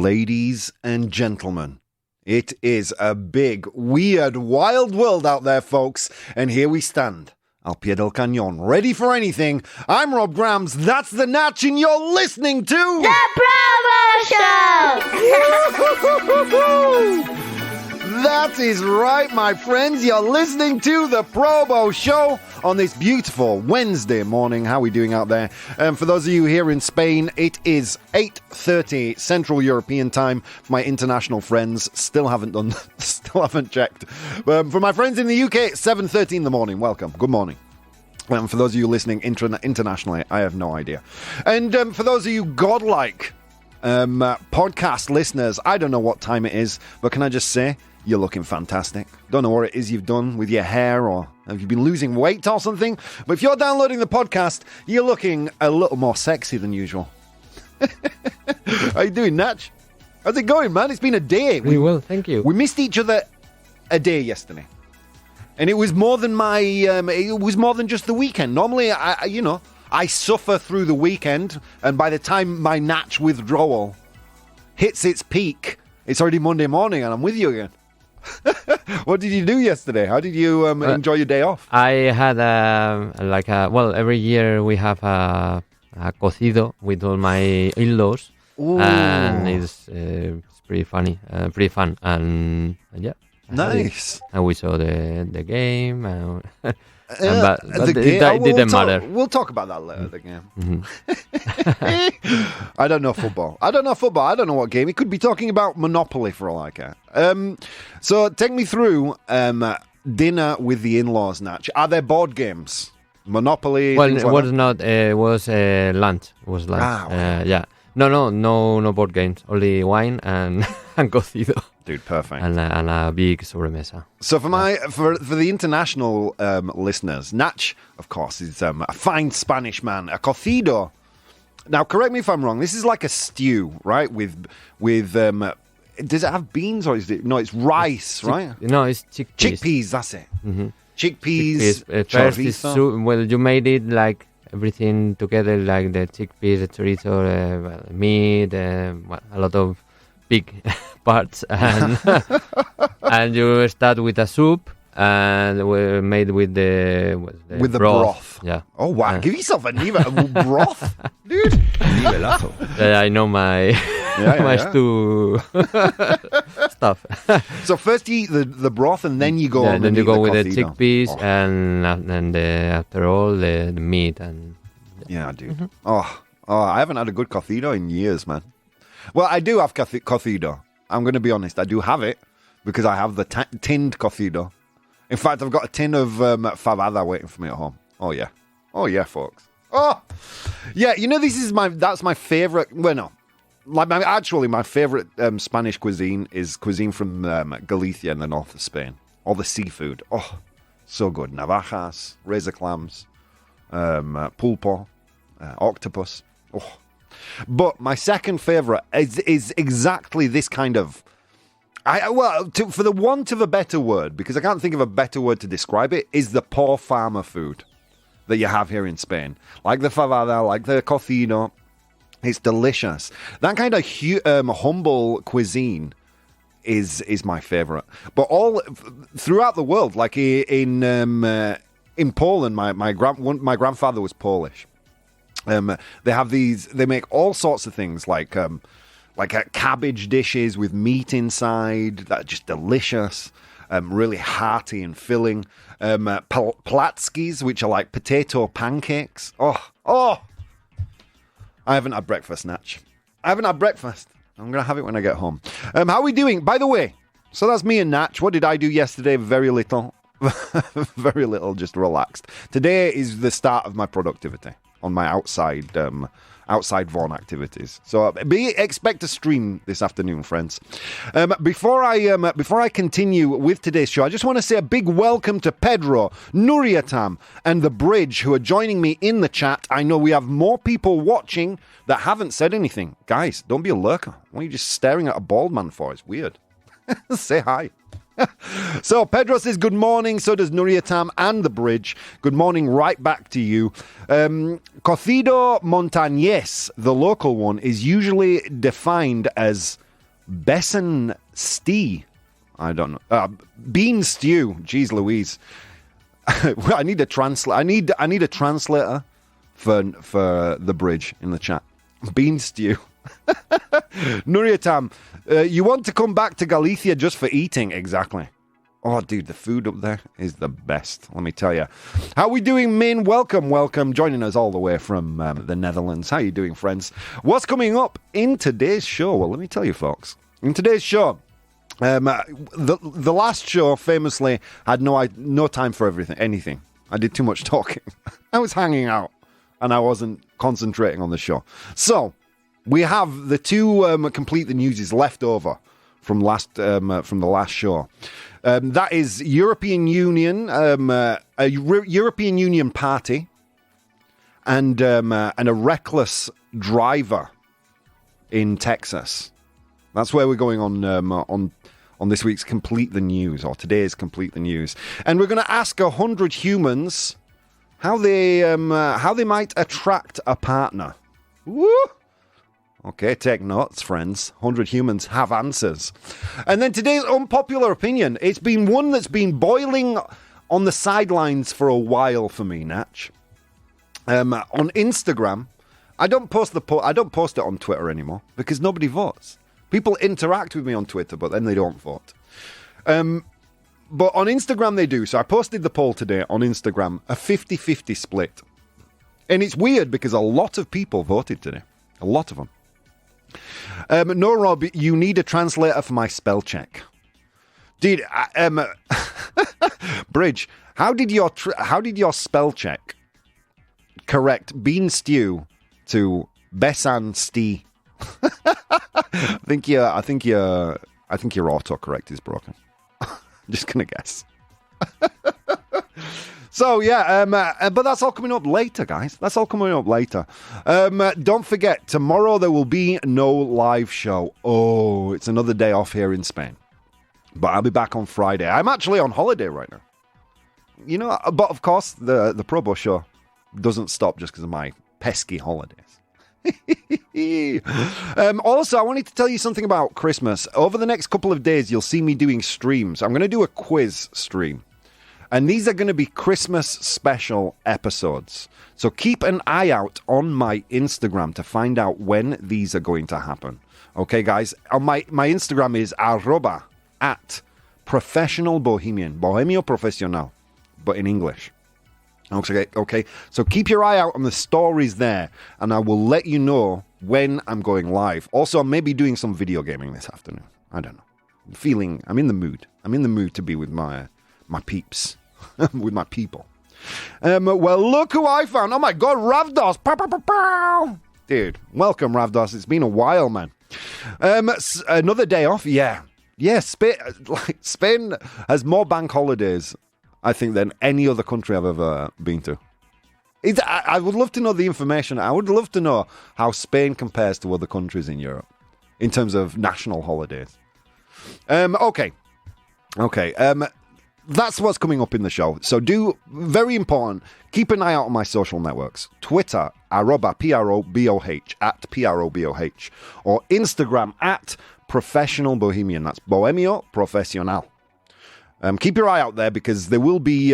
Ladies and gentlemen, it is a big, weird, wild world out there, folks. And here we stand, al pie del cañón, ready for anything. I'm Rob Grams, that's the Natch, and you're listening to... The ProBoh Show! That is right, my friends. You're listening to the ProBoh Show on this beautiful Wednesday morning. How are we doing out there? For those of you here in Spain, it is 8:30 Central European time. For my international friends, still haven't checked. For my friends in the UK, it's 7:30 in the morning. Welcome. Good morning. For those of you listening internationally, I have no idea. And for those of you godlike podcast listeners, I don't know what time it is, but can I just say, you're looking fantastic. Don't know what it is you've done with your hair, or have you been losing weight or something? But if you're downloading the podcast, you're looking a little more sexy than usual. How you doing, Natch? How's it going, man? It's been a day. Very well, thank you. We missed each other a day yesterday. And it was more than it was more than just the weekend. Normally, I suffer through the weekend, and by the time my Natch withdrawal hits its peak, it's already Monday morning, and I'm with you again. What did you do yesterday? How did you enjoy your day off? I had every year we have a cocido with all my in-laws. Ooh. And it's pretty funny, pretty fun, and yeah. Nice. And we saw the game, but the game, it didn't matter. We'll talk about that later, the game. Mm-hmm. I don't know football. I don't know what game. It could be talking about Monopoly for all I care. So take me through dinner with the in-laws, Natch. Are there board games? Monopoly? Well, it was not. It was lunch. It was lunch. Okay. Yeah. No board games. Only wine and cocido. Dude, perfect. And a big sobremesa. So for the international listeners, Natch, of course, is a fine Spanish man. A cocido. Now, correct me if I'm wrong. This is like a stew, right? With does it have beans or is it? No, it's rice, right? No, it's chickpeas. Chickpeas, that's it. Mm-hmm. Chickpeas. First is soup. Well, you made it like everything together, like the chickpeas, the chorizo, meat, a lot of big parts, and and you start with a soup, and we're made with the broth. Yeah. Oh wow! Give yourself a broth, dude. Nivelazo. I know my stew stuff. So first you eat the broth, and then you go. Yeah, then you go with the chickpeas, and after all the meat and. Yeah, dude. Mm-hmm. Oh, I haven't had a good cocido in years, man. Well, I do have cocido. I'm going to be honest. I do have it because I have the tinned cocido. In fact, I've got a tin of fabada waiting for me at home. Oh, yeah, folks. Oh, yeah. You know, that's my favorite. Well, no. My favorite Spanish cuisine is cuisine from Galicia in the north of Spain. All the seafood. Oh, so good. Navajas, razor clams, pulpo, octopus. Oh. But my second favorite is exactly this kind of... for the want of a better word, because I can't think of a better word to describe it, is the poor farmer food that you have here in Spain. Like the fabada, like the cocido. It's delicious. That kind of humble cuisine is my favorite. But all throughout the world, like in Poland, my grandfather was Polish. They have they make all sorts of things like cabbage dishes with meat inside that are just delicious, really hearty and filling. Platskis, which are like potato pancakes. Oh! I haven't had breakfast, Natch. I haven't had breakfast. I'm going to have it when I get home. How are we doing? By the way, so that's me and Natch. What did I do yesterday? Very little. Very little, just relaxed. Today is the start of my productivity on my outside Vaughan activities. So expect a stream this afternoon, friends. Before I continue with today's show, I just want to say a big welcome to Pedro, Nuriatam, and The Bridge, who are joining me in the chat. I know we have more people watching that haven't said anything. Guys, don't be a lurker. What are you just staring at a bald man for? It's weird. Say hi. So Pedro says good morning, so does Nuriatam and The Bridge. Good morning right back to you. Cocido Montañés, the local one, is usually defined as besan stew. I don't know. Bean stew. Jeez Louise. I need a translator. I need a translator for the bridge in the chat. Bean stew. Nuria Tam, you want to come back to Galicia just for eating? Exactly. Oh, dude, the food up there is the best, let me tell you. How we doing, Min? Welcome. Joining us all the way from the Netherlands. How you doing, friends? What's coming up in today's show? Well, let me tell you, folks. In today's show, the last show famously had no time for anything. I did too much talking. I was hanging out, and I wasn't concentrating on the show. So, we have the two complete the newses left over from the last show. That is European Union, a European Union party, and a reckless driver in Texas. That's where we're going on this week's Complete the News, or today's Complete the News, and we're going to ask 100 humans how they might attract a partner. Woo! Okay, take notes, friends. 100 humans have answers. And then today's unpopular opinion. It's been one that's been boiling on the sidelines for a while for me, Natch. On Instagram, I don't post it on Twitter anymore because nobody votes. People interact with me on Twitter, but then they don't vote. But on Instagram they do. So I posted the poll today on Instagram, a 50-50 split. And it's weird because a lot of people voted today. A lot of them. No, Rob, you need a translator for my spell check. Dude, Bridge, how did your spell check correct bean stew to besan stew? I think your autocorrect is broken. Just gonna guess. So, yeah, but that's all coming up later, guys. That's all coming up later. Don't forget, tomorrow there will be no live show. Oh, it's another day off here in Spain. But I'll be back on Friday. I'm actually on holiday right now. You know, but of course, the ProBoh Show doesn't stop just because of my pesky holidays. Also, I wanted to tell you something about Christmas. Over the next couple of days, you'll see me doing streams. I'm going to do a quiz stream. And these are going to be Christmas special episodes. So keep an eye out on my Instagram to find out when these are going to happen. Okay, guys? My Instagram is @professionalbohemian. Bohemio profesional, but in English. Okay. So keep your eye out on the stories there, and I will let you know when I'm going live. Also, I may be doing some video gaming this afternoon. I don't know. I'm in the mood. I'm in the mood to be with my peeps, with my people. Well, look who I found. Oh my God, Ravdos. Pow, pow, pow, pow. Dude, welcome, Ravdos. It's been a while, man. Another day off? Yeah. Spain has more bank holidays, I think, than any other country I've ever been to. I would love to know the information. I would love to know how Spain compares to other countries in Europe in terms of national holidays. Okay. That's what's coming up in the show. So very important, keep an eye out on my social networks. Twitter, @PROBOH, @PROBOH. Or Instagram, @ProfessionalBohemian. That's Bohemio Profesional. Keep your eye out there because there will be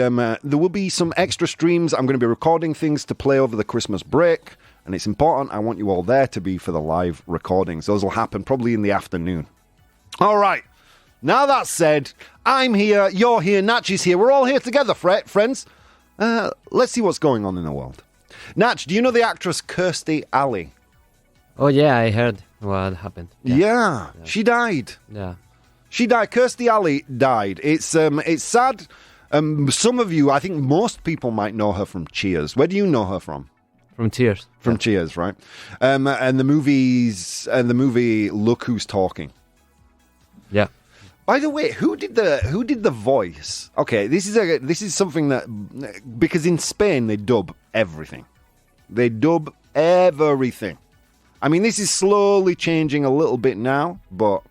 some extra streams. I'm going to be recording things to play over the Christmas break. And it's important. I want you all there to be for the live recordings. Those will happen probably in the afternoon. All right. Now that said, I'm here, you're here, Natch is here. We're all here together, friends. Let's see what's going on in the world. Natch, do you know the actress Kirstie Alley? Oh, yeah, I heard what happened. Yeah. She died. Yeah. She died. Kirstie Alley died. It's sad. Some of you, I think most people might know her from Cheers. Where do you know her from? From Cheers. From Cheers, right? And the movie Look Who's Talking. Yeah. By the way, who did the voice? Okay, this is something that, because in Spain they dub everything. They dub everything. I mean, this is slowly changing a little bit now, but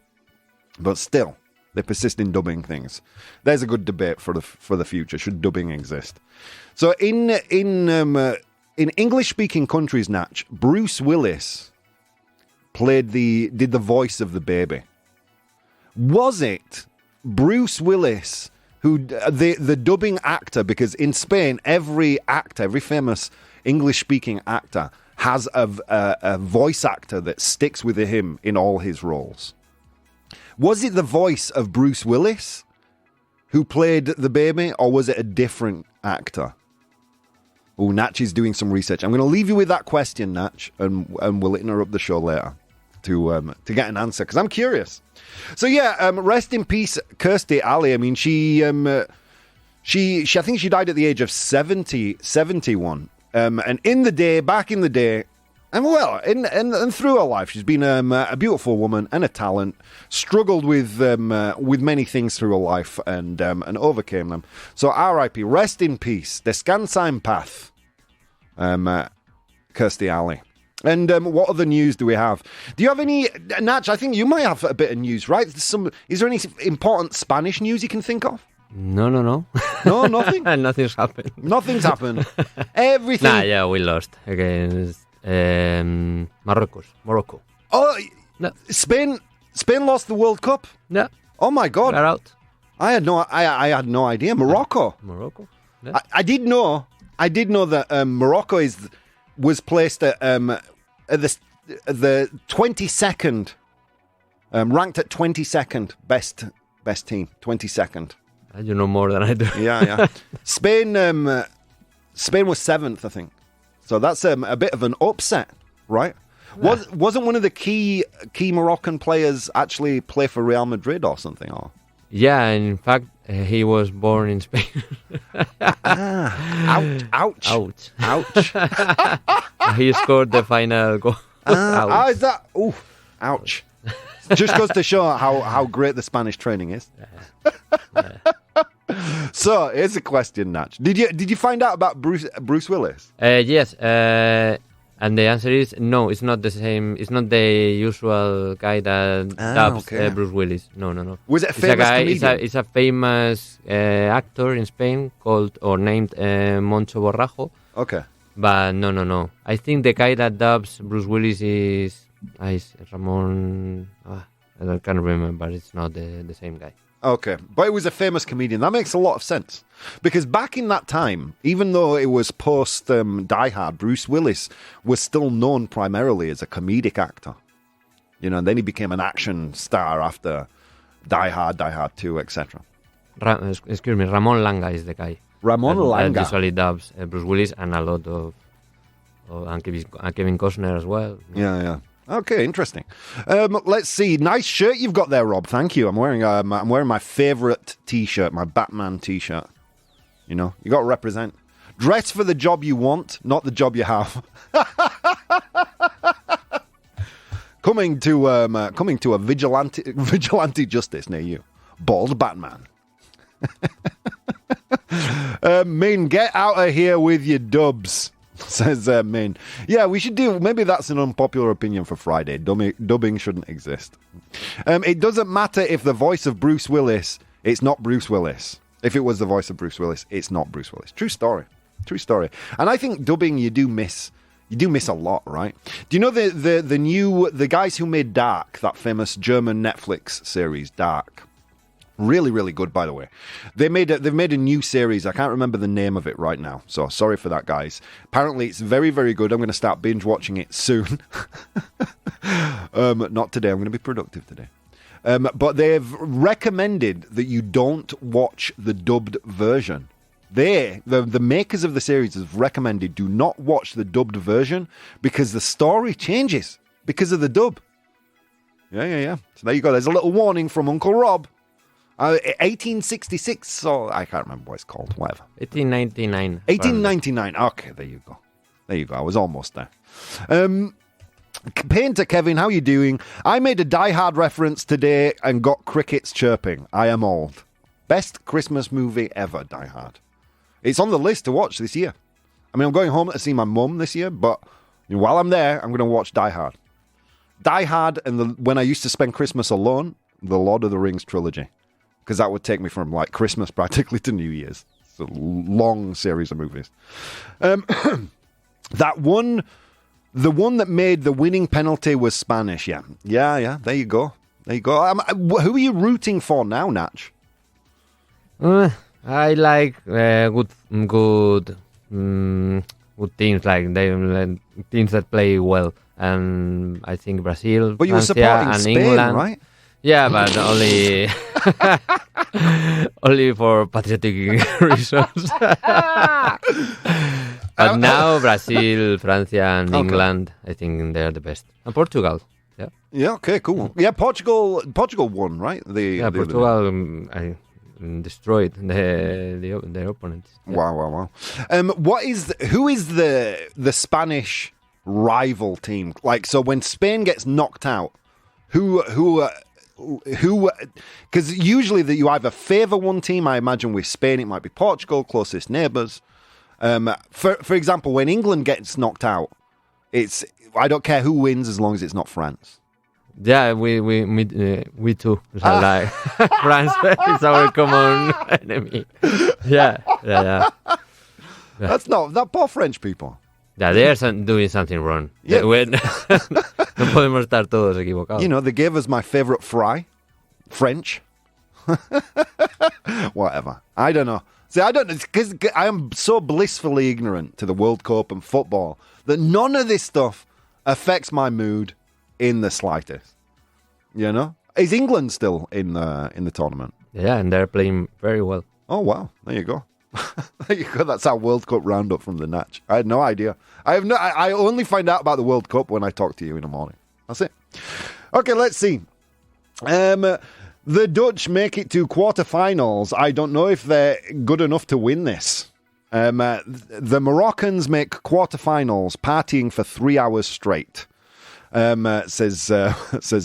still, they persist in dubbing things. There's a good debate for the future. Should dubbing exist? So in English-speaking countries, Natch, Bruce Willis did the voice of the baby Was it Bruce Willis, who the dubbing actor? Because in Spain, every famous English-speaking actor has a voice actor that sticks with him in all his roles. Was it the voice of Bruce Willis who played the baby, or was it a different actor? Oh, Natch is doing some research. I'm going to leave you with that question, Natch, and we'll interrupt the show later to get an answer, because I'm curious. So yeah, rest in peace, Kirstie Alley. I mean, she I think she died at the age of 71. And back in the day, and through her life, she's been a beautiful woman and a talent. Struggled with many things through her life and overcame them. So R.I.P. Rest in peace. Descansa en paz, Kirstie Alley. And what other news do we have? Do you have any, Natch? I think you might have a bit of news, right? Is there any important Spanish news you can think of? No. No, nothing. Nothing's happened. Nothing's happened. Everything. Yeah, we lost against Morocco. Oh, no. Spain lost the World Cup. No. Oh my God. They're out. I had no idea. Morocco. No. I did know that Morocco was placed at the 22nd, ranked at 22nd best team, 22nd. You know more than I do. Yeah. Spain was 7th, I think. So that's a bit of an upset, right? Wasn't one of the key Moroccan players actually play for Real Madrid or something? Or? Yeah, in fact, he was born in Spain. Ouch. He scored the final goal. Is that? Ooh, ouch. Just goes to show how great the Spanish training is. So here's a question, Natch. Did you find out about Bruce Willis? Yes. And the answer is no. It's not the same. It's not the usual guy that dubs Bruce Willis. No. Was it a famous comedian? It's a famous actor in Spain named Moncho Borrajo. Okay. But no. I think the guy that dubs Bruce Willis is Ramon. I can't remember. It's not the same guy. Okay, but it was a famous comedian. That makes a lot of sense. Because back in that time, even though it was post Die Hard, Bruce Willis was still known primarily as a comedic actor. You know, and then he became an action star after Die Hard 2, etc. Excuse me, Ramon Langa is the guy. Ramon Langa. That usually dubs Bruce Willis and a lot of Kevin Costner as well. Yeah. Okay, interesting. Let's see. Nice shirt you've got there, Rob. Thank you. I'm wearing my favorite T-shirt, my Batman T-shirt. You know, you got to represent. Dress for the job you want, not the job you have. Coming to a vigilante justice near you. Bald Batman. Min, get out of here with your dubs. Says Min. Yeah, we should do. Maybe that's an unpopular opinion for Friday. Dubbing shouldn't exist. It doesn't matter if the voice of Bruce Willis, it's not Bruce Willis. If it was the voice of Bruce Willis, it's not Bruce Willis. True story. And I think dubbing you do miss a lot, right? Do you know the guys who made Dark, that famous German Netflix series, Dark? Really, really good, by the way. They've made a new series. I can't remember the name of it right now, so sorry for that, guys. Apparently, it's very, very good. I'm going to start binge watching it soon. Not today. I'm going to be productive today. But they've recommended that you don't watch the dubbed version. The makers of the series have recommended do not watch the dubbed version because the story changes because of the dub. Yeah. So there you go. There's a little warning from Uncle Rob. 1866, so I can't remember what it's called, whatever. 1899. 1899, okay, there you go. I was almost there. Painter Kevin, how you doing? I made a Die Hard reference today and got crickets chirping. I am old. Best Christmas movie ever, Die Hard. It's on the list to watch this year. I mean, I'm going home to see my mum this year, but while I'm there, I'm going to watch Die Hard. Die Hard and when I used to spend Christmas alone, the Lord of the Rings trilogy. Because that would take me from like Christmas practically to New Year's. It's a long series of movies. The one that made the winning penalty was Spanish. Yeah. There you go. There you go. Who are you rooting for now, Natch? I like good teams, teams that play well, and I think Brazil, But you were Francia, supporting and Spain, England. right? Yeah, but only only for patriotic reasons. But now Brazil, Francia, and England, I think they're the best, and Portugal. Yeah. Yeah. Okay. Cool. Yeah. Portugal won, right? Portugal. Destroyed their opponents. Yeah. Wow. Who is the Spanish rival team? Like, so when Spain gets knocked out, who? Because usually that you either favour one team. I imagine with Spain it might be Portugal, closest neighbours. For example, when England gets knocked out, I don't care who wins as long as it's not France. Yeah, we too. Like France is our common enemy. Yeah. That's not that poor French people. Yeah, they are doing something wrong. Yeah. No podemos estar todos equivocados. You know, they gave us my favourite fry, French. Whatever. I don't know. See, I don't know, because I am so blissfully ignorant to the World Cup and football that none of this stuff affects my mood in the slightest. You know? Is England still in the tournament? Yeah, and they're playing very well. Oh, wow. There you go. There you go. That's our World Cup roundup from the Natch. I had no idea. I only find out about the World Cup when I talk to you in the morning. That's it. Okay, let's see. The Dutch make it to quarterfinals. I don't know if they're good enough to win this. The Moroccans make quarterfinals, partying for 3 hours straight. Says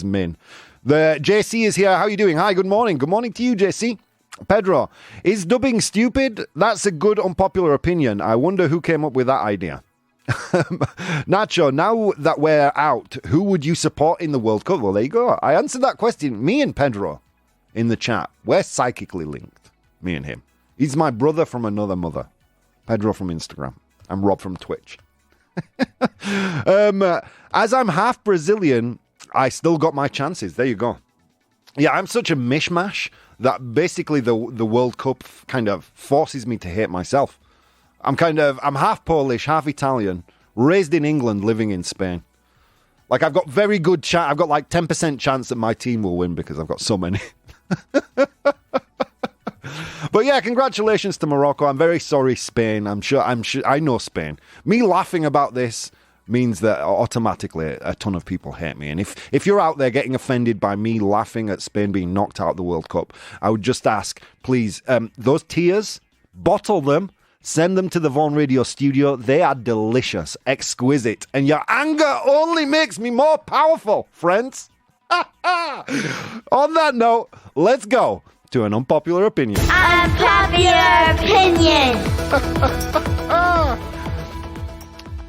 Min. The JC is here. How are you doing? Hi, good morning. Good morning to you, JC. Pedro, is dubbing stupid? That's a good unpopular opinion. I wonder who came up with that idea. Nacho, now that we're out, who would you support in the World Cup? Well, there you go. I answered that question. Me and Pedro in the chat. We're psychically linked. Me and him. He's my brother from another mother. Pedro from Instagram. I'm Rob from Twitch. As I'm half Brazilian, I still got my chances. There you go. Yeah, I'm such a mishmash that basically the World Cup kind of forces me to hate myself. I'm half Polish, half Italian, raised in England, living in Spain. Like, I've got very good chance. I've got like 10% chance that my team will win because I've got so many. But yeah, congratulations to Morocco. I'm very sorry, Spain. I'm sure I know Spain. Me laughing about this means that automatically a ton of people hate me. And if you're out there getting offended by me laughing at Spain being knocked out of the World Cup, I would just ask, please, those tears, bottle them, send them to the Vaughan Radio studio. They are delicious, exquisite, and your anger only makes me more powerful, friends. On that note, let's go to an unpopular opinion. Unpopular opinion.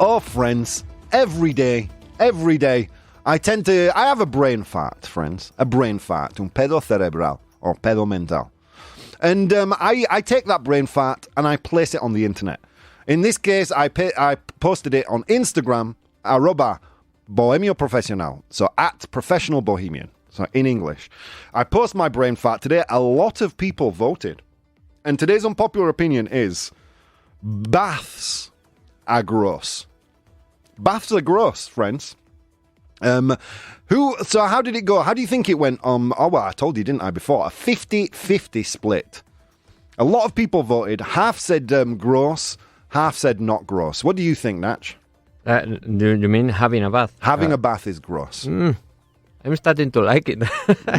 Oh, friends, every day, I have a brain fart, friends. A brain fart, un pedo cerebral, or pedo mental. And I take that brain fart and I place it on the internet. In this case, I posted it on Instagram, @Bohemio Profesional, so @Professional Bohemian, so in English. I post my brain fart today. A lot of people voted. And today's unpopular opinion is baths are gross. Baths are gross, friends. So how did it go? How do you think it went? I told you, didn't I, before? A 50-50 split. A lot of people voted. Half said gross, half said not gross. What do you think, Natch? Do you mean having a bath? Having a bath is gross. I'm starting to like it.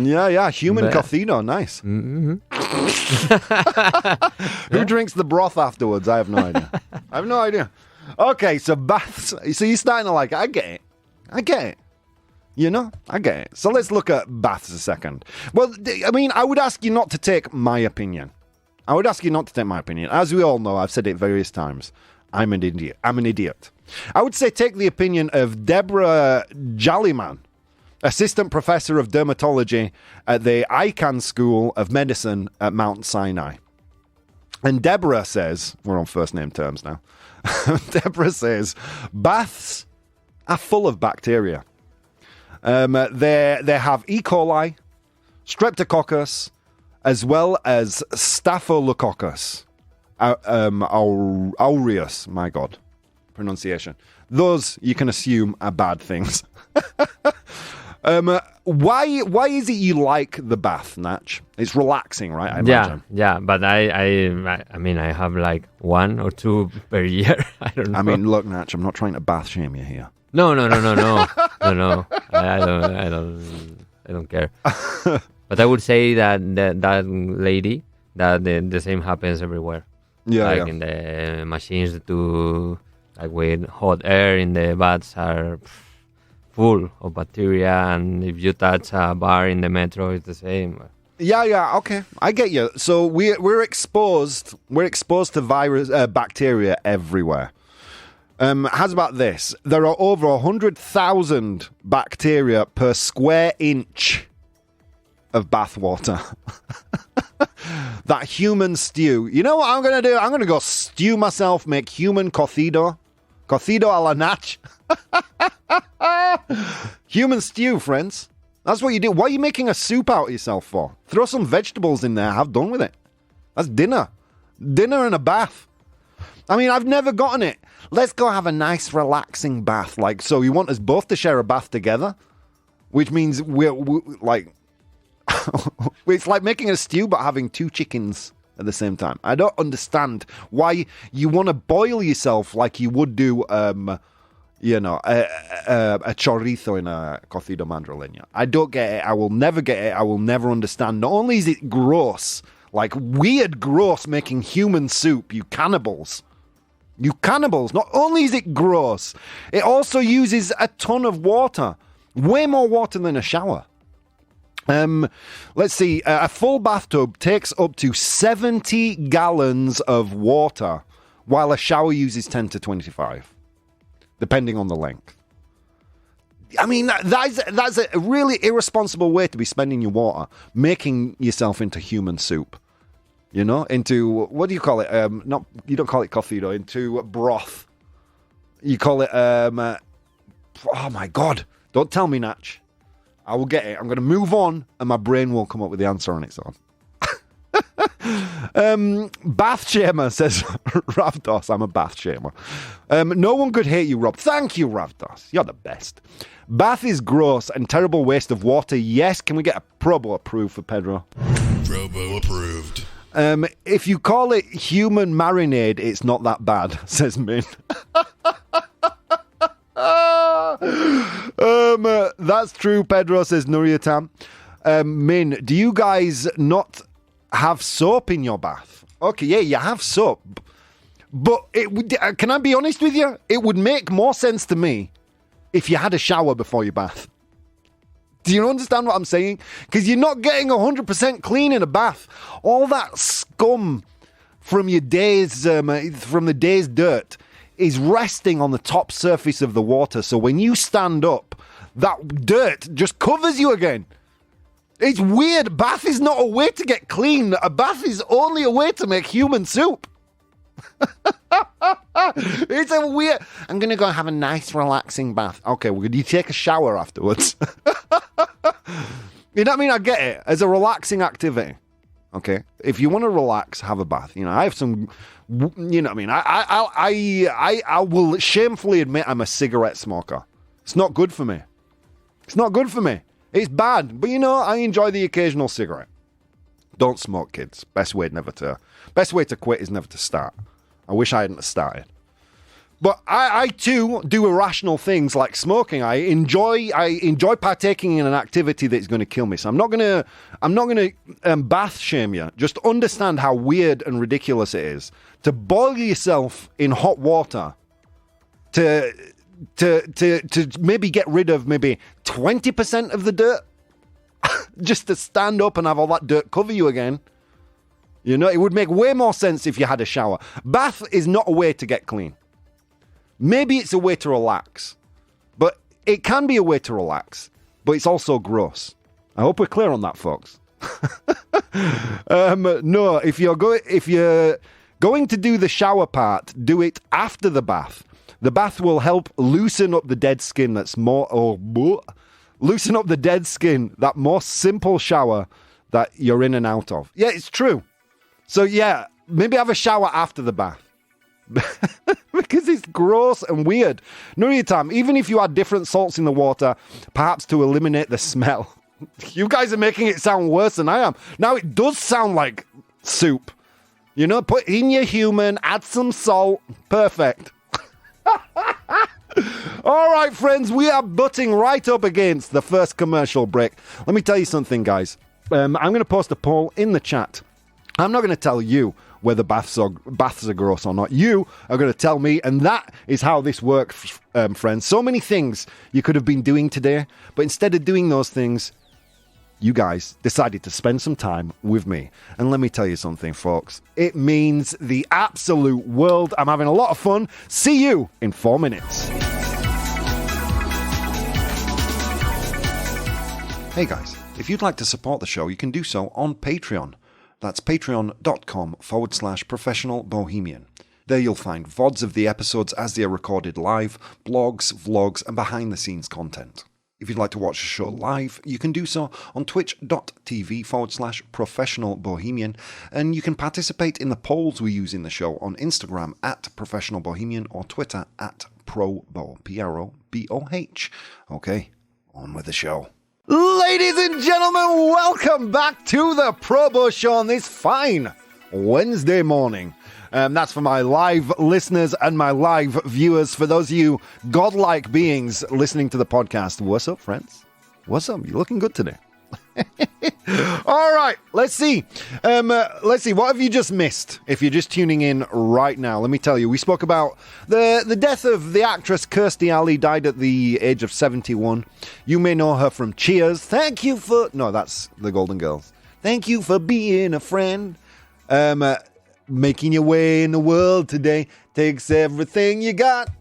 Yeah. Human cocido, nice. Mm-hmm. Who drinks the broth afterwards? I have no idea. Okay, so baths. So you're starting to like it. I get it. You know, I get it. So let's look at baths a second. Well, I mean, I would ask you not to take my opinion. As we all know, I've said it various times. I'm an idiot. I would say take the opinion of Deborah Jalliman, assistant professor of dermatology at the Icahn School of Medicine at Mount Sinai. And Deborah says, we're on first name terms now. Deborah says, baths are full of bacteria. They have E. coli, streptococcus, as well as staphylococcus aureus. My God, pronunciation. Those you can assume are bad things. Why is it you like the bath, Natch? It's relaxing, right? I imagine. Yeah, but I mean, I have like 1 or 2 per year. I don't know. I mean, look, Natch, I'm not trying to bath shame you here. No. I don't care. But I would say that lady, that the same happens everywhere. Yeah, in the machines like with hot air in the baths are full of bacteria, and if you touch a bar in the metro, it's the same. Yeah, okay, I get you. So we're exposed to bacteria everywhere. How's about this? There are over 100,000 bacteria per square inch of bath water. That human stew. You know what I'm going to do? I'm going to go stew myself, make human cocido. Cocido a la Natch. Human stew, friends. That's what you do. What are you making a soup out of yourself for? Throw some vegetables in there. Have done with it. That's dinner. Dinner and a bath. I mean, I've never gotten it. Let's go have a nice, relaxing bath. Like, so you want us both to share a bath together? Which means we're like... it's like making a stew but having 2 chickens at the same time. I don't understand why you want to boil yourself like you would do, a chorizo in a cocido madrileño. I don't get it. I will never get it. I will never understand. Not only is it gross, like weird gross making human soup, you cannibals. You cannibals. Not only is it gross, it also uses a ton of water. Way more water than a shower. Let's see. A full bathtub takes up to 70 gallons of water, while a shower uses 10 to 25, depending on the length. I mean, that's a really irresponsible way to be spending your water, making yourself into human soup. You know, into, what do you call it? You don't call it cocido, into broth. You call it, oh my God. Don't tell me, Natch. I will get it. I'm going to move on, and my brain will come up with the answer on its own. Bath shamer, says Ravdos. I'm a bath shamer. No one could hate you, Rob. Thank you, Ravdos. You're the best. Bath is gross and terrible waste of water. Yes, can we get a ProBoh approved for Pedro? ProBoh approved. If you call it human marinade, it's not that bad, says Min. That's true, Pedro, says Nuriatam. Min, do you guys not have soap in your bath? Okay, yeah, you have soap. But can I be honest with you? It would make more sense to me if you had a shower before your bath. Do you understand what I'm saying? Because you're not getting 100% clean in a bath. All that scum from your days, from the day's dirt, is resting on the top surface of the water. So when you stand up, that dirt just covers you again. It's weird. A bath is not a way to get clean. A bath is only a way to make human soup. It's a weird... I'm going to go have a nice, relaxing bath. Okay, well, you take a shower afterwards. You know what I mean? I get it. As a relaxing activity. Okay? If you want to relax, have a bath. You know, I have some... You know what I mean? I will shamefully admit I'm a cigarette smoker. It's not good for me. It's not good for me. It's bad. But, you know, I enjoy the occasional cigarette. Don't smoke, kids. Best way to quit is never to start. I wish I hadn't started. But I too do irrational things like smoking. I enjoy partaking in an activity that's going to kill me. So I'm not going to bath shame you. Just understand how weird and ridiculous it is to boil yourself in hot water to maybe get rid of maybe 20% of the dirt, just to stand up and have all that dirt cover you again. You know, it would make way more sense if you had a shower. Bath is not a way to get clean. Maybe it's a way to relax. But it can be a way to relax. But it's also gross. I hope we're clear on that, folks. No, if you're going to do the shower part, do it after the bath. The bath will help loosen up the dead skin that's more Loosen up the dead skin, that more simple shower that you're in and out of. Yeah, it's true. So yeah, maybe have a shower after the bath. Because it's gross and weird. Nuriyatam, even if you add different salts in the water, perhaps to eliminate the smell. You guys are making it sound worse than I am. Now it does sound like soup. You know, put in your human, add some salt. Perfect. All right, friends, we are butting right up against the first commercial break. Let me tell you something, guys. I'm going to post a poll in the chat. I'm not going to tell you whether baths are gross or not. You are going to tell me, and that is how this works, friends. So many things you could have been doing today, but instead of doing those things, you guys decided to spend some time with me. And let me tell you something, folks. It means the absolute world. I'm having a lot of fun. See you in 4 minutes. Hey guys, if you'd like to support the show, you can do so on Patreon. That's patreon.com/professional bohemian. There you'll find VODs of the episodes as they are recorded live, blogs, vlogs, and behind-the-scenes content. If you'd like to watch the show live, you can do so on twitch.tv/professional bohemian, and you can participate in the polls we use in the show on Instagram @professional bohemian or Twitter @ProBoh, PROBOH. Okay, on with the show. Ladies and gentlemen, welcome back to the ProBoh Show on this fine Wednesday morning. That's for my live listeners and my live viewers. For those of you godlike beings listening to the podcast, what's up, friends? What's up? You're looking good today. All right, let's see. What have you just missed? If you're just tuning in right now, let me tell you, we spoke about the death of the actress Kirstie Alley, died at the age of 71. You may know her from Cheers. Thank you for... No, that's the Golden Girls. Thank you for being a friend. Making your way in the world today takes everything you got.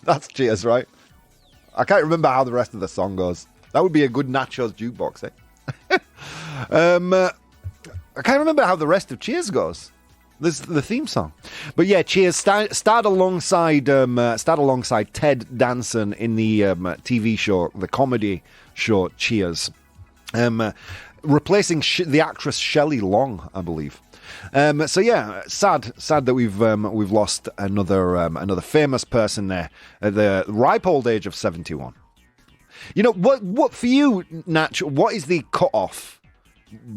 That's Cheers, right? I can't remember how the rest of the song goes. That would be a good Nachos jukebox, eh? I can't remember how the rest of Cheers goes. This is the theme song. But yeah, Cheers starred alongside Ted Danson in the TV show, the comedy show Cheers. Replacing the actress Shelley Long, I believe. So yeah, sad that we've lost another famous person there at the ripe old age of 71. You know what for you, Natch? What is the cutoff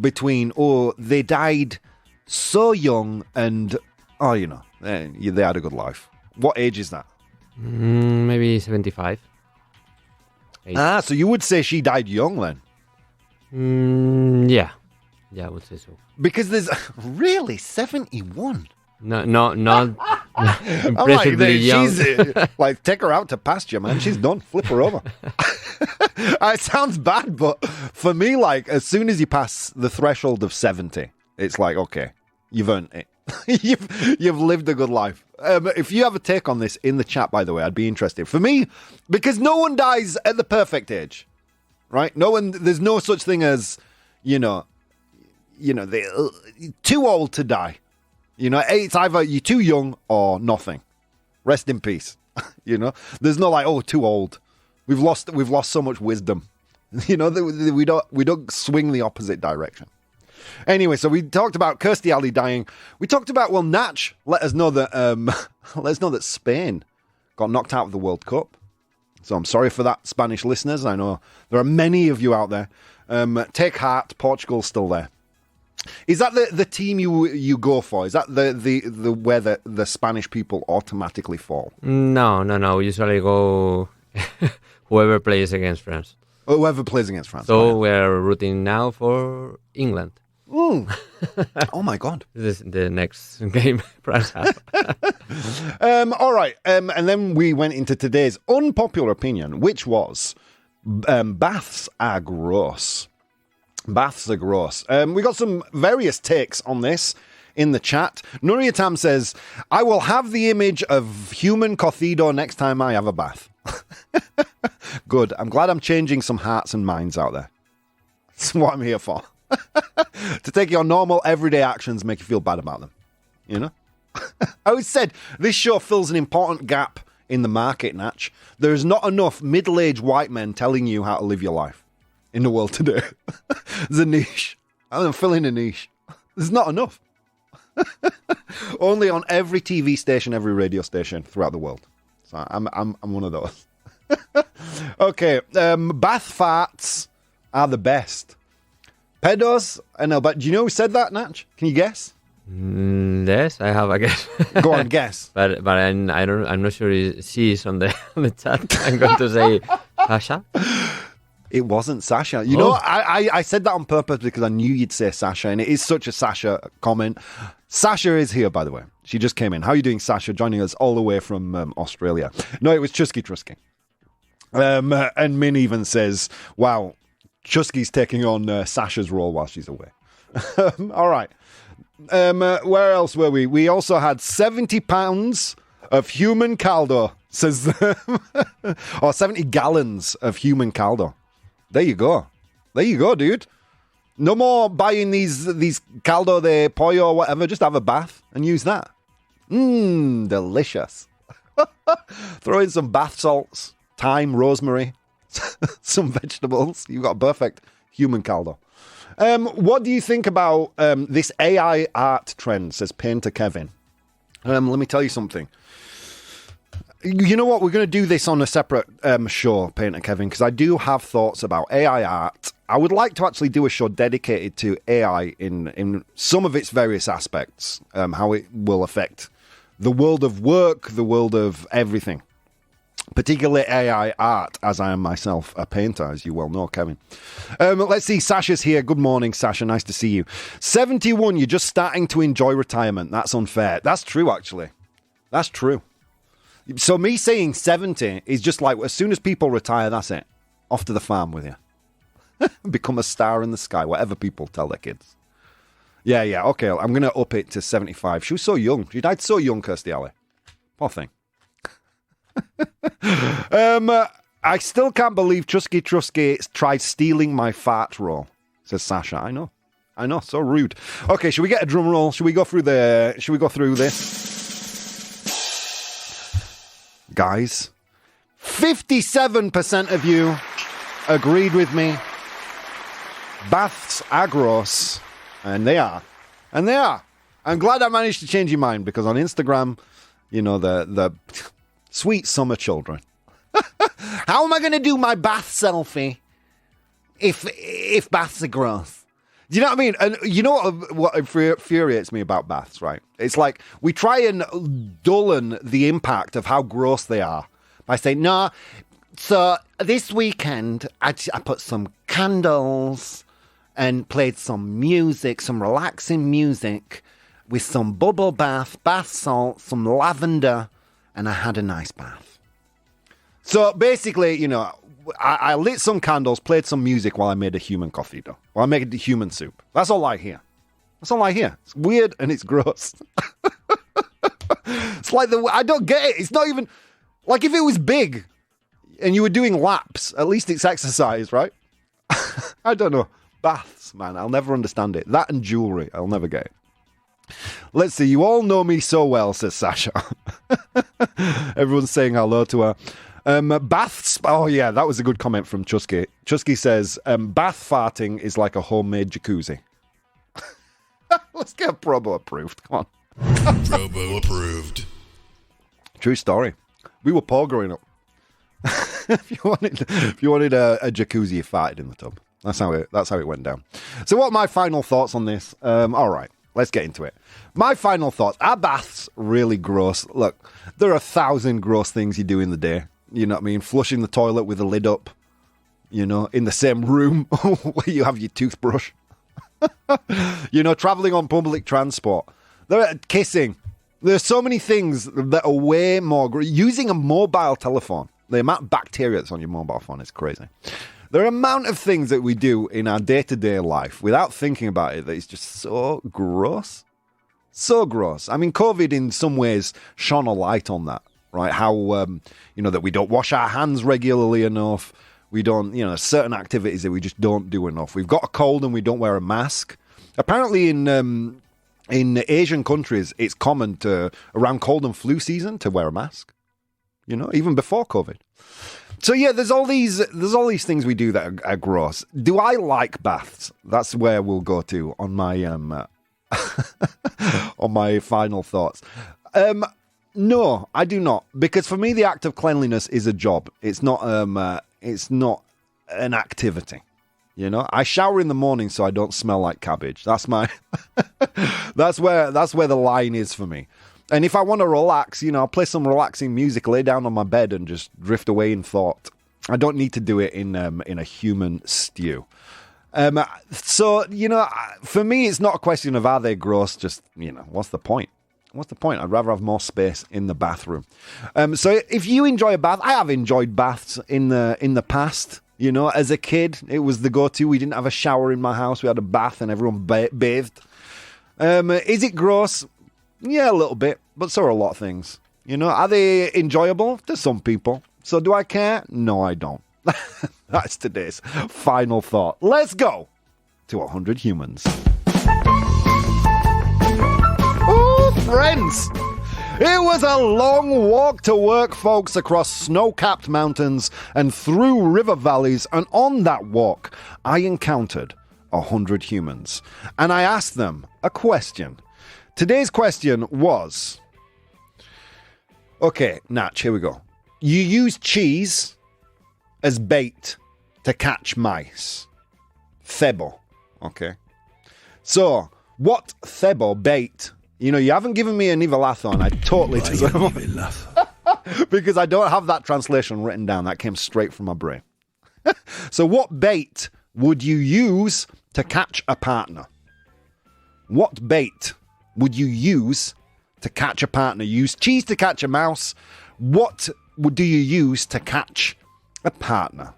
between they died so young and they had a good life? What age is that? Maybe 75. So you would say she died young then? Yeah, I would say so. Because there's really 71. No, not impressively young. She's like, take her out to pasture, man. She's done. Flip her over. It sounds bad, but for me, like, as soon as you pass the threshold of 70, it's like, okay, you've earned it. You've lived a good life. If you have a take on this in the chat, by the way, I'd be interested. For me, because no one dies at the perfect age, right? There's no such thing as, they're too old to die. It's either you're too young or nothing. Rest in peace. There's no like, too old. We've lost so much wisdom. We don't swing the opposite direction. Anyway, so we talked about Kirstie Alley dying. We talked about Natch let us know that Spain got knocked out of the World Cup. So I'm sorry for that, Spanish listeners. I know there are many of you out there. Take heart, Portugal's still there. Is that the team you go for? Is that the where the Spanish people automatically fall? No. We usually go whoever plays against France. Whoever plays against France. So we're rooting now for England. Oh my God! This is the next game France have. All right. And then we went into today's unpopular opinion, which was baths are gross. Baths are gross. We got some various takes on this in the chat. Nuriyatam says, I will have the image of human cocido next time I have a bath. Good. I'm glad I'm changing some hearts and minds out there. That's what I'm here for. To take your normal everyday actions, make you feel bad about them. I always said this show fills an important gap in the market, Natch. There's not enough middle-aged white men telling you how to live your life in the world today. There's a niche. I'm filling a niche. There's not enough. Only on every TV station, every radio station throughout the world. So I'm one of those. Okay, bath farts are the best. Pedos and but do you know who said that, Natch? Can you guess? Yes, I have a guess. Go on, guess. but I'm not sure she is on the chat. I'm going to say Sasha. It wasn't Sasha. You know, I said that on purpose because I knew you'd say Sasha, and it is such a Sasha comment. Sasha is here, by the way. She just came in. How are you doing, Sasha? Joining us all the way from Australia. No, it was Chusky Trusky. And Min even says, wow, Chusky's taking on Sasha's role while she's away. All right. Where else were we? We also had 70 pounds of human caldo, says or 70 gallons of human caldo. There you go. There you go, dude. No more buying these caldo de pollo or whatever. Just have a bath and use that. Delicious. Throw in some bath salts, thyme, rosemary, some vegetables. You've got a perfect human caldo. What do you think about this AI art trend, says Painter Kevin? Let me tell you something. You know what? We're going to do this on a separate show, Painter Kevin, because I do have thoughts about AI art. I would like to actually do a show dedicated to AI in some of its various aspects, how it will affect the world of work, the world of everything. Particularly AI art, as I am myself a painter, as you well know, Kevin. Let's see, Sasha's here. Good morning, Sasha. Nice to see you. 71, you're just starting to enjoy retirement. That's unfair. That's true, actually. That's true. So me saying 70 is just like, as soon as people retire, that's it. Off to the farm with you. Become a star in the sky, whatever people tell their kids. Yeah, okay. I'm going to up it to 75. She was so young. She died so young, Kirstie Alley. Poor thing. I still can't believe Chusky Trusky tried stealing my fart roll, says Sasha. I know, so rude. Okay, should we get a drum roll? Should we go through this? Guys, 57% of you agreed with me. Baths are gross, and they are. I'm glad I managed to change your mind, because on Instagram, you know, the sweet summer children. How am I going to do my bath selfie if baths are gross? Do you know what I mean? And you know what infuriates me about baths, right? It's like we try and dullen the impact of how gross they are by saying, no, so this weekend I put some candles and played some music, some relaxing music with some bubble bath salt, some lavender, and I had a nice bath. So basically, you know, I lit some candles, played some music while I made a human cocido. While I made a human soup. That's all I hear. It's weird and it's gross. It's like I don't get it. It's not even like if it was big and you were doing laps, at least it's exercise, right? I don't know. Baths, man. I'll never understand it. That and jewelry. I'll never get it. Let's see. You all know me so well, says Sasha. Everyone's saying hello to her. Baths. Oh, yeah, that was a good comment from Chusky. Chusky says, bath farting is like a homemade jacuzzi. Let's get ProBoh approved. Come on. ProBoh approved. True story. We were poor growing up. If you wanted a jacuzzi, you farted in the tub. That's how it went down. So what are my final thoughts on this? All right. Let's get into it. My final thoughts. Are baths really gross? Look, there are 1,000 gross things you do in the day. You know what I mean? Flushing the toilet with the lid up. You know, in the same room where you have your toothbrush. You know, traveling on public transport. Kissing. There's so many things that are way more... Using a mobile telephone. The amount of bacteria that's on your mobile phone is crazy. There are amount of things that we do in our day-to-day life without thinking about it that is just so gross. So gross. I mean, COVID in some ways shone a light on that, right? How, you know, that we don't wash our hands regularly enough. We don't, you know, certain activities that we just don't do enough. We've got a cold and we don't wear a mask. Apparently in Asian countries, it's common to, around cold and flu season, to wear a mask. even before COVID. So yeah, there's all these things we do that are gross. Do I like baths? That's where we'll go to on my on my final thoughts. No, I do not, because for me the act of cleanliness is a job. It's not an activity. I shower in the morning so I don't smell like cabbage. That's my that's where the line is for me. And if I want to relax, I'll play some relaxing music, lay down on my bed and just drift away in thought. I don't need to do it in a human stew. So, for me, it's not a question of are they gross, just, what's the point? What's the point? I'd rather have more space in the bathroom. So if you enjoy a bath, I have enjoyed baths in the past. As a kid, it was the go-to. We didn't have a shower in my house. We had a bath and everyone bathed. Is it gross? Yeah, a little bit, but so are a lot of things. Are they enjoyable? To some people. So do I care? No, I don't. That's today's final thought. Let's go to 100 humans. Oh, friends! It was a long walk to work, folks, across snow-capped mountains and through river valleys, and on that walk, I encountered 100 humans. And I asked them a question. Today's question was... Okay, Natch, here we go. You use cheese as bait to catch mice. Thebo, okay? So, what Thebo bait... you haven't given me an Ivalathon. I totally deserve it. Because I don't have that translation written down. That came straight from my brain. So what bait would you use to catch a partner? What bait would you use to catch a partner? Use cheese to catch a mouse. What do you use to catch a partner?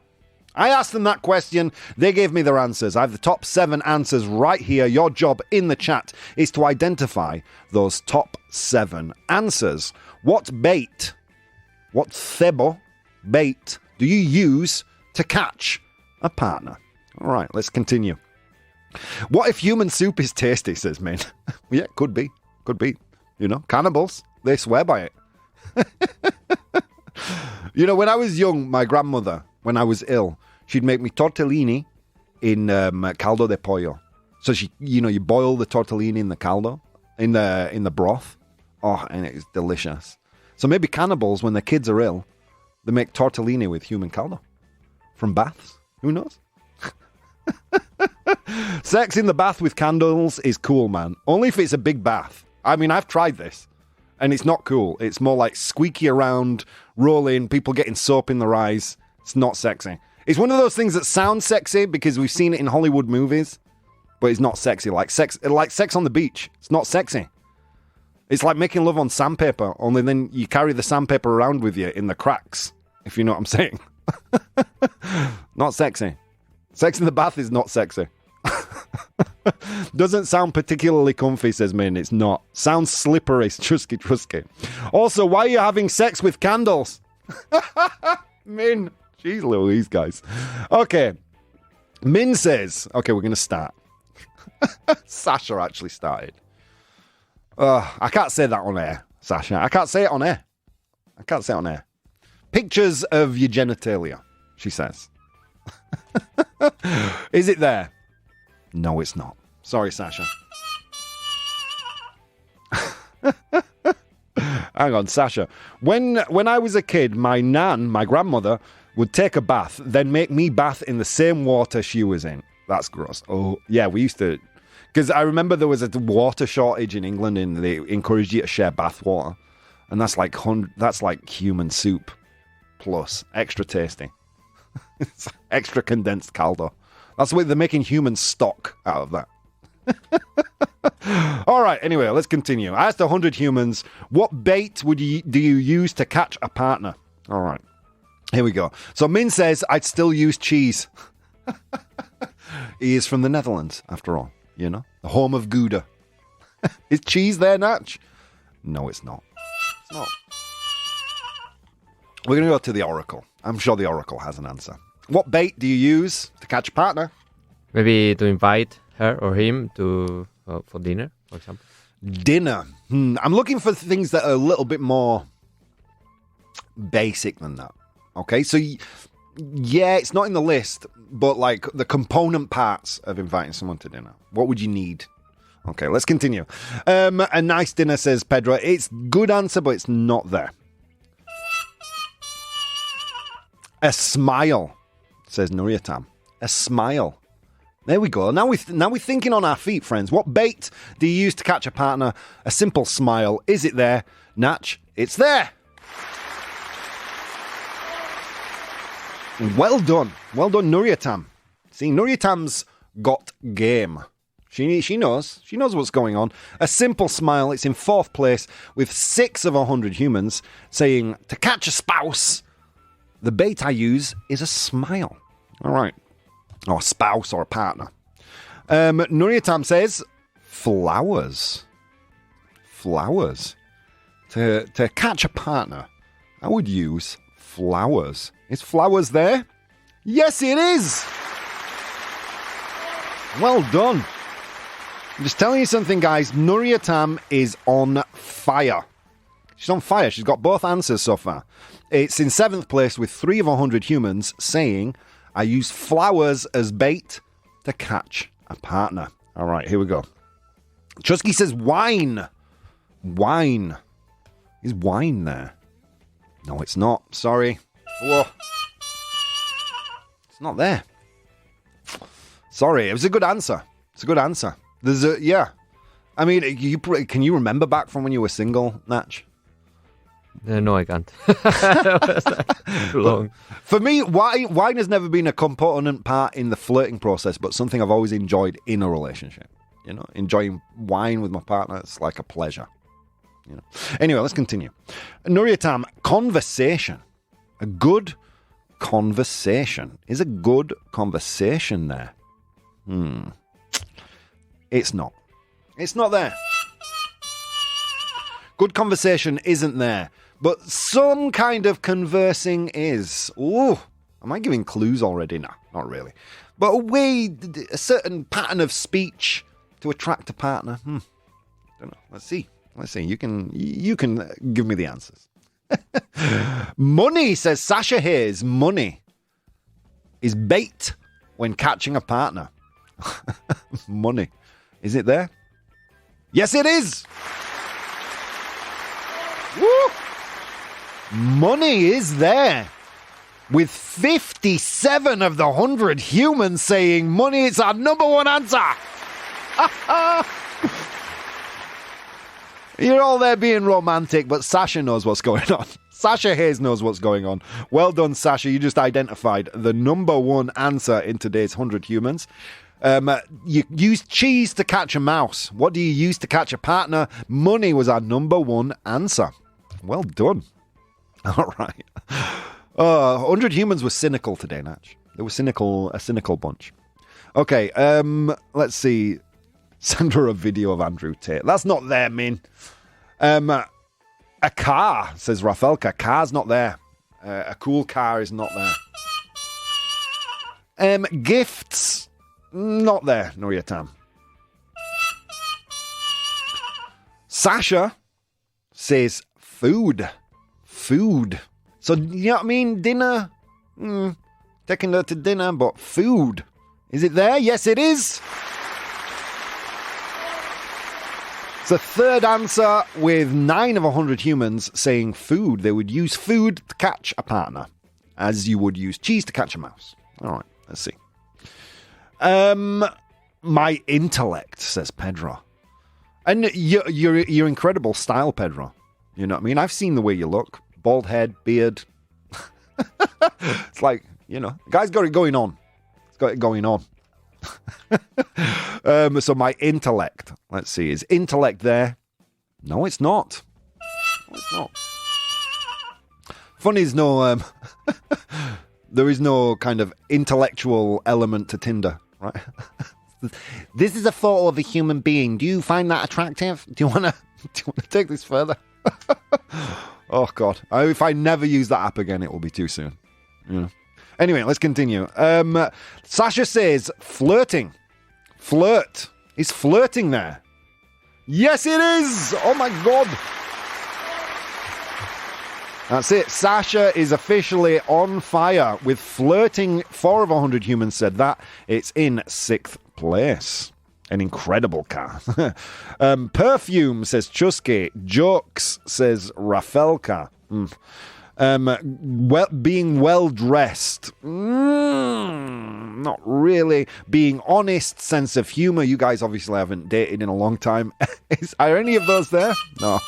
I asked them that question. They gave me their answers. I have the top 7 answers right here. Your job in the chat is to identify those top 7 answers. What bait, what Thebo bait do you use to catch a partner? All right, let's continue. What if human soup is tasty, says Min. Yeah, could be. Could be. Cannibals, they swear by it. When I was young, my grandmother, when I was ill, she'd make me tortellini in caldo de pollo. So you boil the tortellini in the caldo, in the broth. Oh, and it's delicious. So maybe cannibals, when their kids are ill, they make tortellini with human caldo from baths. Who knows? Sex in the bath with candles is cool, man. Only if it's a big bath. I mean, I've tried this, and it's not cool. It's more like squeaky around, rolling, people getting soap in their eyes. It's not sexy. It's one of those things that sounds sexy because we've seen it in Hollywood movies, but it's not sexy. Like sex on the beach. It's not sexy. It's like making love on sandpaper, only then you carry the sandpaper around with you in the cracks, if you know what I'm saying. Not sexy. Sex in the bath is not sexy. Doesn't sound particularly comfy, says Min. It's not. Sounds slippery. Trusky. Also, why are you having sex with candles? Min. Jeez Louise, guys. Okay. Min says, okay, we're going to start. Sasha actually started. I can't say that on air, Sasha. I can't say it on air. Pictures of your genitalia, she says. Is it there? No, it's not. Sorry, Sasha. Hang on, Sasha. When I was a kid, my grandmother, would take a bath, then make me bath in the same water she was in. That's gross. Oh, yeah, we used to... Because I remember there was a water shortage in England and they encouraged you to share bath water. And that's like human soup plus extra tasty. It's extra condensed caldo. That's the way they're making human stock out of that. All right, anyway, let's continue. I asked 100 humans, what bait do you use to catch a partner? All right, here we go. So Min says, I'd still use cheese. He is from the Netherlands, after all, the home of Gouda. Is cheese there, Natch? No, it's not. It's not. We're going to go to the Oracle. I'm sure the Oracle has an answer. What bait do you use to catch a partner? Maybe to invite her or him to for dinner, for example. Dinner. I'm looking for things that are a little bit more basic than that. Okay, so yeah, it's not in the list, but like the component parts of inviting someone to dinner. What would you need? Okay, let's continue. A nice dinner, says Pedro. It's good answer, but it's not there. A smile, says Nuriatam. A smile. There we go. Now we're thinking on our feet, friends. What bait do you use to catch a partner? A simple smile. Is it there? Natch, it's there. Well done. Well done, Nuriatam. See, Nuriatam's got game. She knows what's going on. A simple smile. It's in 4th place with 6 of 100 humans saying, to catch a spouse, the bait I use is a smile. All right. Or a spouse or a partner. Nuriatam says, flowers. Flowers. To catch a partner, I would use flowers. Is flowers there? Yes, it is. Well done. I'm just telling you something, guys. Nuriatam is on fire. She's on fire. She's got both answers so far. It's in 7th place with 3 of 100 humans saying, I use flowers as bait to catch a partner. All right, here we go. Chusky says wine. Wine. Is wine there? No, it's not. Sorry. Whoa. It's not there. Sorry. It was a good answer. It's a good answer. There's a, yeah. I mean, can you remember back from when you were single, Natch? No, I can't. Too long. For me, wine has never been a component part in the flirting process, but something I've always enjoyed in a relationship. You know, enjoying wine with my partner, it's like a pleasure. You know. Anyway, let's continue. Nuriatam, conversation. A good conversation. Is a good conversation there? It's not. It's not there. Good conversation isn't there. But some kind of conversing is. Ooh, am I giving clues already? No, not really. But a certain pattern of speech to attract a partner. Don't know. Let's see. You can give me the answers. Money, says Sasha Hayes. Money is bait when catching a partner. Money. Is it there? Yes, it is. Woo! Money is there. With 57 of the 100 humans saying money is our number one answer. You're all there being romantic, but Sasha knows what's going on. Sasha Hayes knows what's going on. Well done, Sasha. You just identified the number one answer in today's 100 humans. You use cheese to catch a mouse. What do you use to catch a partner? Money was our number one answer. Well done. All right. 100 humans were cynical today, Natch. They were a cynical bunch. Okay, let's see. Send her a video of Andrew Tate. That's not there, Min. A car, says Rafelka. Car's not there. A cool car is not there. Gifts, not there, Nuriatam. Sasha says food. Food. So, you know what I mean? Dinner. Taking her to dinner, but food. Is it there? Yes, it is. It's the third answer with 9 of 100 humans saying food. They would use food to catch a partner, as you would use cheese to catch a mouse. All right, let's see. My intellect, says Pedro. And your incredible style, Pedro. You know what I mean? I've seen the way you look. Bald head, beard. It's like, you know, the guy's got it going on. He's got it going on. So my intellect. Let's see. Is intellect there? No, it's not. No, it's not. Funny is no... there is no kind of intellectual element to Tinder, right? This is a photo of a human being. Do you find that attractive? Do you want to take this further? Oh, God. If I never use that app again, it will be too soon. You know. Anyway, let's continue. Sasha says, flirting. Flirt. Is flirting there? Yes, it is! Oh, my God. That's it. Sasha is officially on fire with flirting. 4 of 100 humans said that. It's in 6th place. An incredible car. Perfume, says Chusky. Jokes, says Rafelka. Being well-dressed. Not really. Being honest, sense of humor. You guys obviously haven't dated in a long time. Are any of those there? No.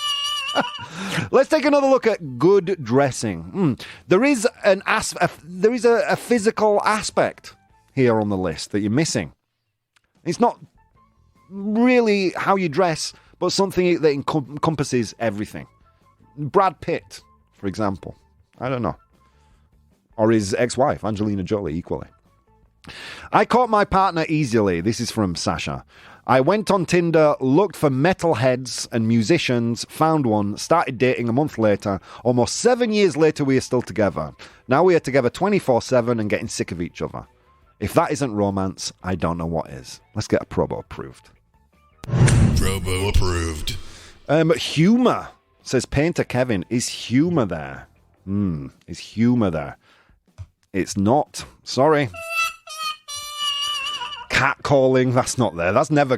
Let's take another look at good dressing. There is a physical aspect here on the list that you're missing. It's not really how you dress, but something that encompasses everything. Brad Pitt, for example. I don't know. Or his ex-wife, Angelina Jolie, equally. I caught my partner easily. This is from Sasha. I went on Tinder, looked for metalheads and musicians, found one, started dating a month later. Almost 7 years later, we are still together. Now we are together 24/7 and getting sick of each other. If that isn't romance, I don't know what is. Let's get a ProBoh approved. ProBoh approved. Humor, says Painter Kevin. Is humor there? Is humor there? It's not. Sorry. Catcalling, that's not there. That's never...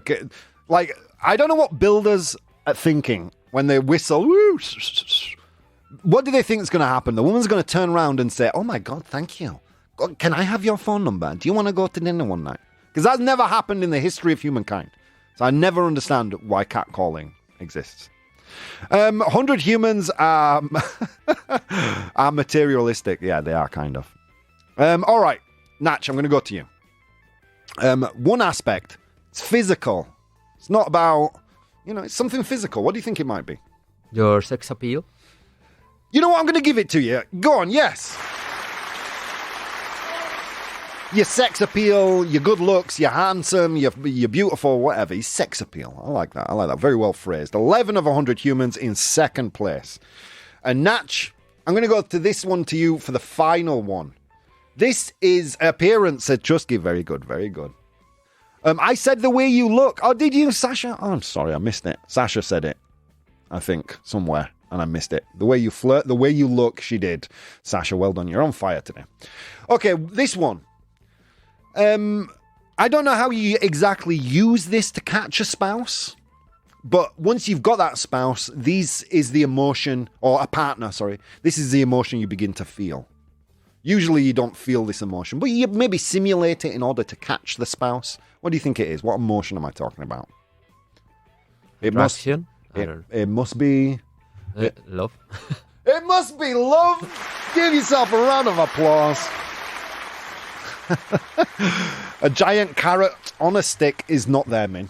Like, I don't know what builders are thinking when they whistle. What do they think is going to happen? The woman's going to turn around and say, oh my God, thank you. Can I have your phone number? Do you want to go to dinner one night? Because that's never happened in the history of humankind. So I never understand why catcalling exists. 100 humans are materialistic. Yeah, they are kind of. All right, Natch, I'm going to go to you. One aspect, it's physical. It's not about, it's something physical. What do you think it might be? Your sex appeal? You know what? I'm going to give it to you. Go on, yes. Your sex appeal, your good looks, you're handsome, you're beautiful, whatever. Your sex appeal. I like that. Very well phrased. 11 of 100 humans in 2nd place. And Natch, I'm going to go to this one to you for the final one. This is appearance, said Chusky. Very good, very good. I said the way you look. Oh, did you, Sasha? Oh, I'm sorry, I missed it. Sasha said it, I think, somewhere, and I missed it. The way you flirt, the way you look, she did. Sasha, well done. You're on fire today. Okay, this one. I don't know how you exactly use this to catch a spouse, but once you've got that spouse, this is the emotion, or a partner, sorry. This is the emotion you begin to feel. Usually you don't feel this emotion, but you maybe simulate it in order to catch the spouse. What do you think it is? What emotion am I talking about? It must be... Love. It must be love. Give yourself a round of applause. A giant carrot on a stick is not there, man.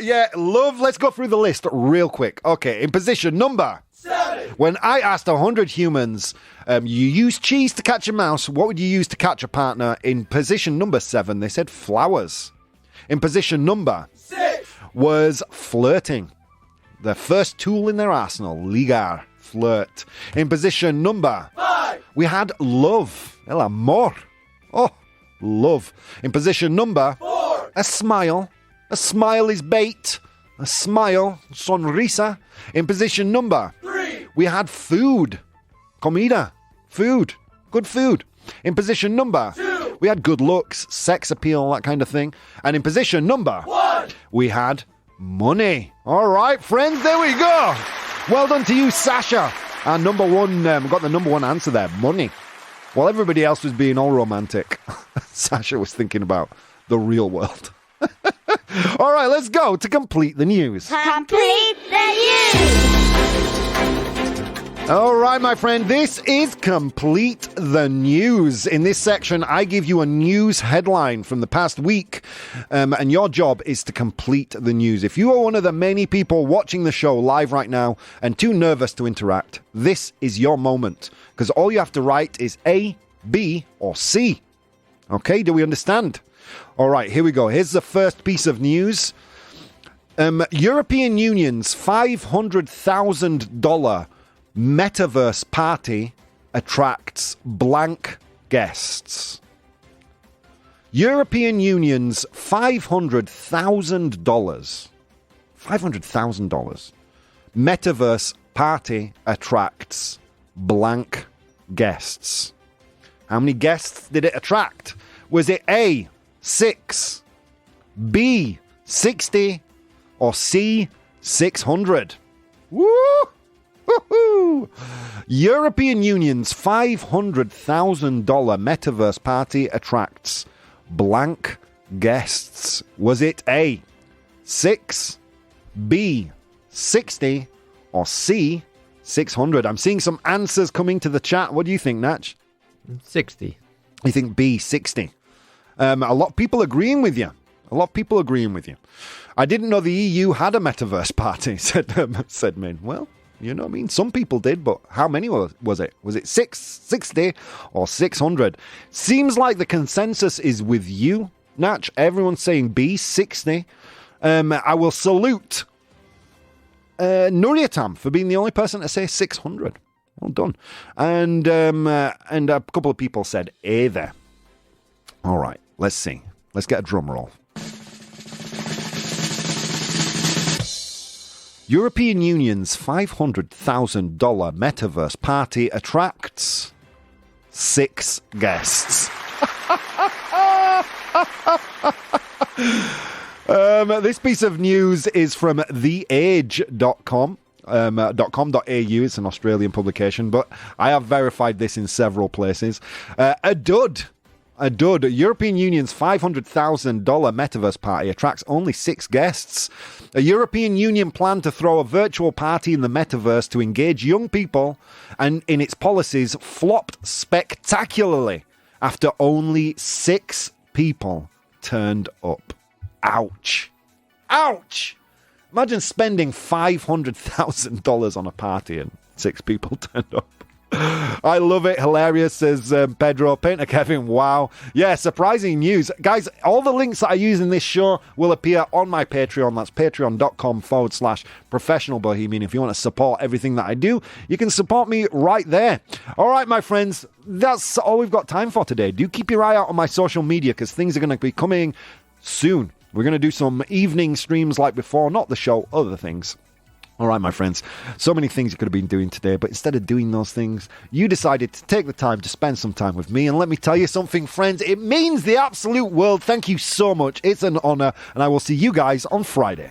Yeah, love. Let's go through the list real quick. Okay, in position number 7. When I asked 100 humans, you use cheese to catch a mouse, what would you use to catch a partner? In position number 7, they said flowers. In position number 6 was flirting. The first tool in their arsenal, ligar, flirt. In position number 5, we had love, el amor. Oh, love. In position number 4, a smile. A smile is bait. A smile, sonrisa. In position number 3, we had food. Comida. Food. Good food. In position number 2, we had good looks, sex appeal, that kind of thing. And in position number 1, we had money. All right, friends, there we go. Well done to you, Sasha. Our number one, got the number one answer there, money. While everybody else was being all romantic, Sasha was thinking about the real world. All right, let's go to complete the news. Complete the news. All right, my friend, this is Complete the News. In this section, I give you a news headline from the past week, and your job is to complete the news. If you are one of the many people watching the show live right now and too nervous to interact, this is your moment, because all you have to write is A, B, or C. Okay, do we understand? All right, here we go. Here's the first piece of news. European Union's $500,000 metaverse party attracts blank guests. European Union's $500,000 metaverse party attracts blank guests? How many guests did it attract? Was it A, 6, B, 60, or C, 600? Woo! Woo-hoo! European Union's $500,000 metaverse party attracts blank guests. Was it A, 6, B, 60, or C, 600? I'm seeing some answers coming to the chat. What do you think, Natch? 60. You think B, 60? A lot of people agreeing with you. I didn't know the EU had a metaverse party, said Min. Well, you know what I mean? Some people did, but how many was it? Was it 60, or 600? Seems like the consensus is with you, Natch. Everyone's saying B, 60. I will salute Nuriatam for being the only person to say 600. Well done. And a couple of people said A there. All right, let's see. Let's get a drum roll. European Union's $500,000 metaverse party attracts 6 guests. This piece of news is from theage.com. .com.au. It's an Australian publication, but I have verified this in several places. A dud. European Union's $500,000 metaverse party attracts only 6 guests. A European Union plan to throw a virtual party in the metaverse to engage young people and in its policies flopped spectacularly after only 6 people turned up. Ouch. Imagine spending $500,000 on a party and 6 people turned up. I love it. Hilarious, says Pedro. Painter Kevin, wow. Yeah, surprising news. Guys, all the links that I use in this show will appear on my Patreon. That's patreon.com/professional bohemian. If you want to support everything that I do, you can support me right there. All right, my friends, that's all we've got time for today. Do keep your eye out on my social media because things are going to be coming soon. We're going to do some evening streams like before, not the show, other things. All right, my friends, so many things you could have been doing today, but instead of doing those things, you decided to take the time to spend some time with me. And let me tell you something, friends, it means the absolute world. Thank you so much. It's an honor, and I will see you guys on Friday.